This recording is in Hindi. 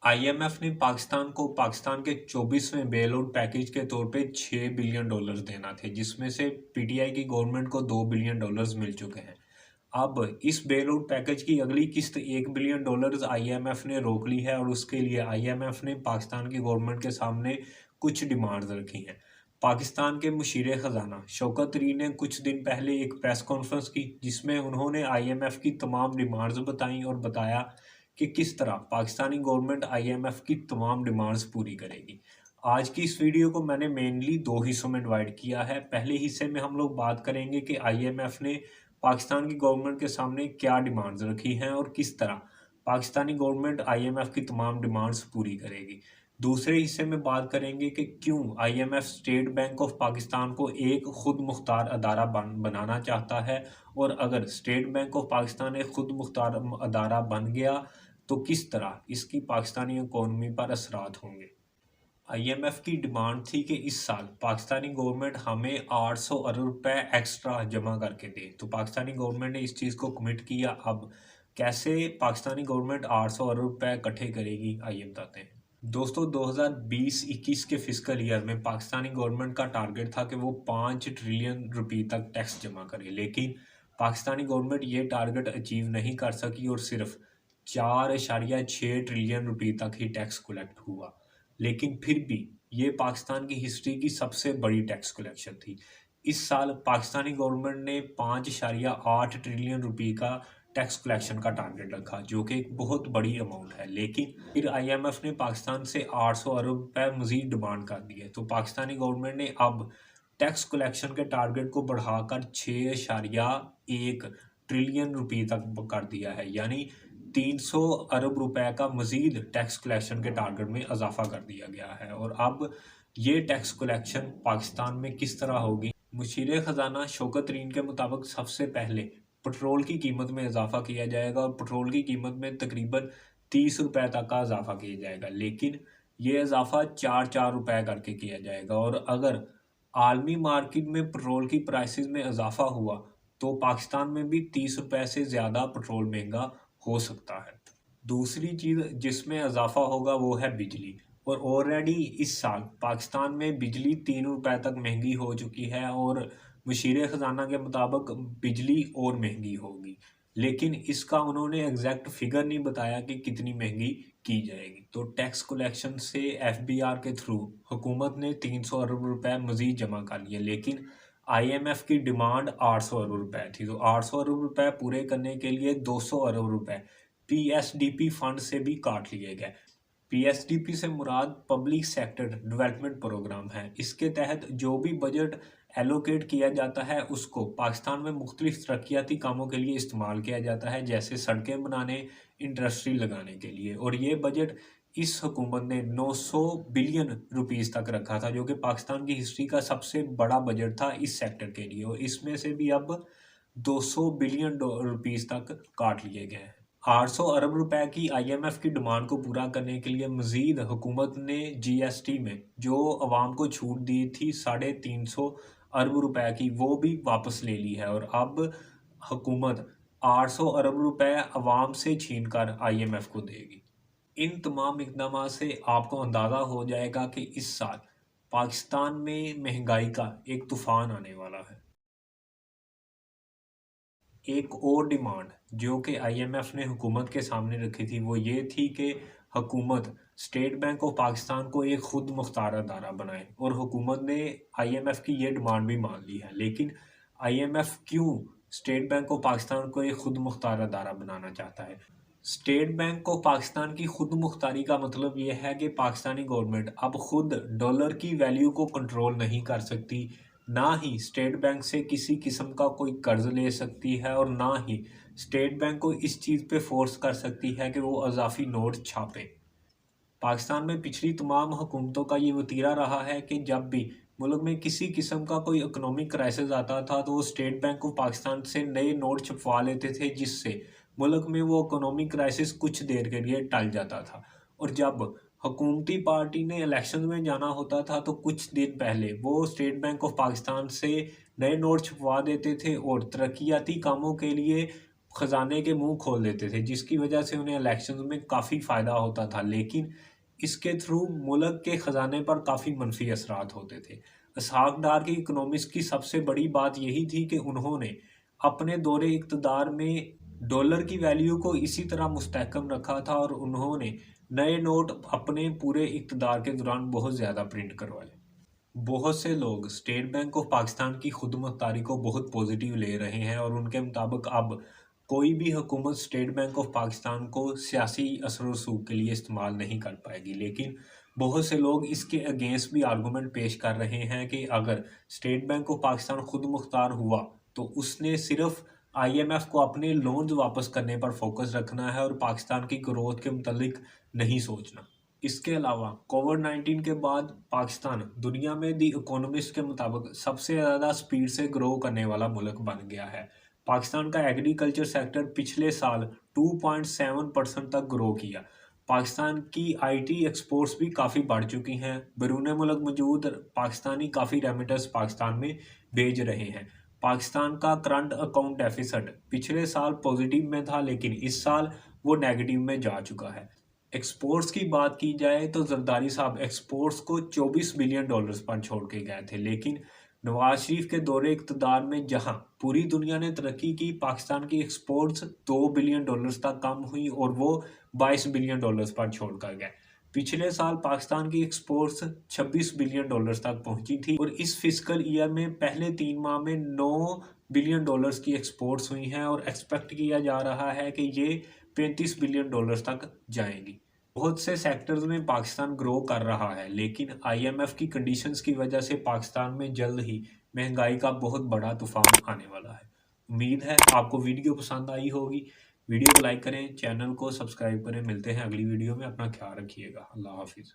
आईएमएफ ने पाकिस्तान को पाकिस्तान के 24वें बेल आउट पैकेज के तौर पे $6 बिलियन देना थे, जिसमें से पीटीआई की गवर्नमेंट को $2 बिलियन मिल चुके हैं। अब इस बेल आउट पैकेज की अगली किस्त $1 बिलियन आईएमएफ ने रोक ली है और उसके लिए आईएमएफ ने पाकिस्तान की गवर्नमेंट के सामने कुछ डिमांड्स रखी हैं। पाकिस्तान के मुशीर खजाना शौकत तरीन ने कुछ दिन पहले एक प्रेस कॉन्फ्रेंस की, जिसमें उन्होंने आईएमएफ की तमाम डिमांड्स बताई और बताया कि किस तरह पाकिस्तानी गवर्नमेंट आईएमएफ की तमाम डिमांड्स पूरी करेगी। आज की इस वीडियो को मैंने मेनली दो हिस्सों में डिवाइड किया है। पहले हिस्से में हम लोग बात करेंगे कि आईएमएफ ने पाकिस्तान की गवर्नमेंट के सामने क्या डिमांड्स रखी हैं और किस तरह पाकिस्तानी गवर्नमेंट आईएमएफ की तमाम डिमांड्स पूरी करेगी। दूसरे हिस्से में बात करेंगे कि क्यों IMF state bank of Pakistan को एक खुद मुख्तार अदारा बनाना चाहता है, और अगर स्टेट बैंक ऑफ पाकिस्तान एक खुद मुख्तार अदारा बन गया तो किस तरह इसकी पाकिस्तानी इकोनॉमी पर असरात होंगे। आईएमएफ की डिमांड थी कि इस साल पाकिस्तानी गवर्नमेंट हमें 800 अरब रुपए एक्स्ट्रा जमा करके दे, तो पाकिस्तानी गवर्नमेंट ने इस चीज़ को कमिट किया। अब कैसे पाकिस्तानी गवर्नमेंट 800 अरब रुपए इकट्ठे करेगी, आइए बताते हैं। दोस्तों, 2020-21 के फिस्कल ईयर में पाकिस्तानी गवर्नमेंट का टारगेट था कि वो 5 ट्रिलियन रुपए तक टैक्स जमा करे, लेकिन पाकिस्तानी गवर्नमेंट ये टारगेट अचीव नहीं कर सकी और सिर्फ 4.6 ट्रिलियन रुपए तक ही टैक्स कलेक्ट हुआ। लेकिन फिर भी ये पाकिस्तान की हिस्ट्री की सबसे बड़ी टैक्स कलेक्शन थी। इस साल पाकिस्तानी गवर्नमेंट ने 5.8 ट्रिलियन रुपए का टैक्स कलेक्शन का टारगेट रखा, जो कि एक बहुत बड़ी अमाउंट है। लेकिन फिर आईएमएफ ने पाकिस्तान से 800 अरब रुपए मजीद डिमांड कर दिए, तो पाकिस्तानी गवर्नमेंट ने अब टैक्स कलेक्शन के टारगेट को बढ़ाकर 6.1 ट्रिलियन रुपए तक कर दिया है, यानी 300 अरब रुपए का मजीद टैक्स कलेक्शन के टारगेट में इजाफा कर दिया गया है। और अब ये टैक्स कलेक्शन पाकिस्तान में किस तरह होगी। मुशीर खजाना शौकत तरीन के मुताबिक सबसे पहले पेट्रोल की कीमत में इजाफा किया जाएगा और पेट्रोल की कीमत में तकरीबन 30 रुपए तक का इजाफा किया जाएगा, लेकिन ये इजाफा 4 रुपए करके किया जाएगा। और अगर आलमी मार्केट में पेट्रोल की प्राइसेस में इजाफा हुआ तो पाकिस्तान में भी 30 रुपए से ज़्यादा पेट्रोल महंगा हो सकता है। दूसरी चीज़ जिसमें इजाफा होगा वो है बिजली, और ऑलरेडी इस साल पाकिस्तान में बिजली 3 रुपए तक महंगी हो चुकी है और मुशीर खजाना के मुताबिक बिजली और महंगी होगी, लेकिन इसका उन्होंने एग्जैक्ट फिगर नहीं बताया कि कितनी महंगी की जाएगी। तो टैक्स कलेक्शन से एफबीआर के थ्रू हुकूमत ने 300 अरब रुपए मजीद जमा कर लिए, लेकिन आईएमएफ की डिमांड 800 अरब रुपए थी। तो 800 अरब रुपए पूरे करने के लिए 200 अरब रुपए पीएसडीपी फंड से भी काट लिए गए। पीएसडीपी से मुराद पब्लिक सेक्टर डेवलपमेंट प्रोग्राम है। इसके तहत जो भी बजट एलोकेट किया जाता है उसको पाकिस्तान में मुख्तलिफ तरक्याती कामों के लिए इस्तेमाल किया जाता है, जैसे सड़कें बनाने, इंडस्ट्री लगाने के लिए। और ये बजट इस हुकूमत ने 900 बिलियन रुपीस तक रखा था, जो कि पाकिस्तान की हिस्ट्री का सबसे बड़ा बजट था इस सेक्टर के लिए, और इसमें से भी अब 200 बिलियन रुपीस तक काट लिए गए हैं। 800 अरब रुपए की आईएमएफ की डिमांड को पूरा करने के लिए मजीद हुकूमत ने जीएसटी में जो अवाम को छूट दी थी 350 अरब रुपए की, वो भी वापस ले ली है। और अब हुकूमत 800 अरब रुपए अवाम से छीन कर आईएमएफ को देगी। इन तमाम इकदाम से आपको अंदाज़ा हो जाएगा कि इस साल पाकिस्तान में महंगाई का एक तूफान आने वाला है। एक और डिमांड जो कि आईएमएफ ने हुकूमत के सामने रखी थी वो ये थी कि हुकूमत स्टेट बैंक ऑफ पाकिस्तान को एक खुद मुख्तार अदारा बनाए, और हुकूमत ने आईएमएफ की ये डिमांड भी मान ली है। लेकिन आईएमएफ क्यों स्टेट बैंक ऑफ पाकिस्तान को एक खुद मुख्तार अदारा बनाना चाहता है? स्टेट बैंक ऑफ पाकिस्तान की खुद मुख्तारी का मतलब ये है कि पाकिस्तानी गवर्नमेंट अब खुद डॉलर की वैल्यू को कंट्रोल नहीं कर सकती, ना ही स्टेट बैंक से किसी किस्म का कोई कर्ज ले सकती है, और ना ही स्टेट बैंक को इस चीज़ पे फोर्स कर सकती है कि वो इजाफी नोट छापे। पाकिस्तान में पिछली तमाम हुकूमतों का ये वतीरा रहा है कि जब भी मुल्क में किसी किस्म का कोई इकोनॉमिक क्राइसिस आता था तो वो स्टेट बैंक ऑफ पाकिस्तान से नए नोट छपवा लेते थे, जिससे मुल्क में वो इकोनॉमिक क्राइसिस कुछ देर के लिए टल जाता था। और जब हुकूमती पार्टी ने इलेक्शन में जाना होता था तो कुछ दिन पहले वो स्टेट बैंक ऑफ पाकिस्तान से नए नोट छपवा देते थे और तरक्याती कामों के लिए खजाने के मुंह खोल देते थे, जिसकी वजह से उन्हें इलेक्शंस में काफ़ी फ़ायदा होता था। लेकिन इसके थ्रू मुल्क के ख़जाने पर काफ़ी मनफी असरात होते थे। इसहाक डार की इकोनॉमिक्स की सबसे बड़ी बात यही थी कि उन्होंने अपने दौरे इक़्तिदार में डॉलर की वैल्यू को इसी तरह मुस्तहकम रखा था और उन्होंने नए नोट अपने पूरे इक़्तिदार के दौरान बहुत ज़्यादा प्रिंट करवाए। बहुत से लोग स्टेट बैंक ऑफ पाकिस्तान की खुदमुख्तारी को बहुत पॉजिटिव ले रहे हैं और उनके मुताबिक अब कोई भी हुकूमत स्टेट बैंक ऑफ पाकिस्तान को सियासी असर व रसूख के लिए इस्तेमाल नहीं कर पाएगी। लेकिन बहुत से लोग इसके अगेंस्ट भी आर्गूमेंट पेश कर रहे हैं कि अगर स्टेट बैंक ऑफ पाकिस्तान खुद मुख्तार हुआ तो उसने सिर्फ IMF को अपने लोन्स वापस करने पर फोकस रखना है और पाकिस्तान की ग्रोथ के मुतल्लिक नहीं सोचना। इसके अलावा कोविड-19 के बाद पाकिस्तान दुनिया में दी इकोनॉमिस्ट के मुताबिक सबसे ज़्यादा स्पीड से ग्रो करने वाला मुल्क बन गया है। पाकिस्तान का एग्रीकल्चर सेक्टर पिछले साल 2.7% तक ग्रो किया। पाकिस्तान की IT एक्सपोर्ट्स भी काफ़ी बढ़ चुकी हैं। बैरून मुल्क मौजूद पाकिस्तानी काफ़ी रेमिटेंस पाकिस्तान में भेज रहे हैं। पाकिस्तान का करंट अकाउंट डेफिसिट पिछले साल पॉजिटिव में था, लेकिन इस साल वो नेगेटिव में जा चुका है। एक्सपोर्ट्स की बात की जाए तो जरदारी साहब एक्सपोर्ट्स को $24 बिलियन पर छोड़ के गए थे, लेकिन नवाज शरीफ के दौरे इक़्तिदार में जहां पूरी दुनिया ने तरक्की की, पाकिस्तान की एक्सपोर्ट्स $2 बिलियन तक कम हुई और वो $22 बिलियन पर छोड़ कर गए। पिछले साल पाकिस्तान की एक्सपोर्ट्स $26 बिलियन तक पहुंची थी और इस फिस्कल ईयर में पहले 3 माह में $9 बिलियन की एक्सपोर्ट्स हुई हैं और एक्सपेक्ट किया जा रहा है कि ये $35 बिलियन तक जाएंगी। बहुत से सेक्टर्स में पाकिस्तान ग्रो कर रहा है, लेकिन IMF की कंडीशंस की वजह से पाकिस्तान में जल्द ही महंगाई का बहुत बड़ा तूफान आने वाला है। उम्मीद है आपको वीडियो पसंद आई होगी। वीडियो को लाइक करें, चैनल को सब्सक्राइब करें। मिलते हैं अगली वीडियो में। अपना ख्याल रखिएगा। अल्लाह हाफिज़।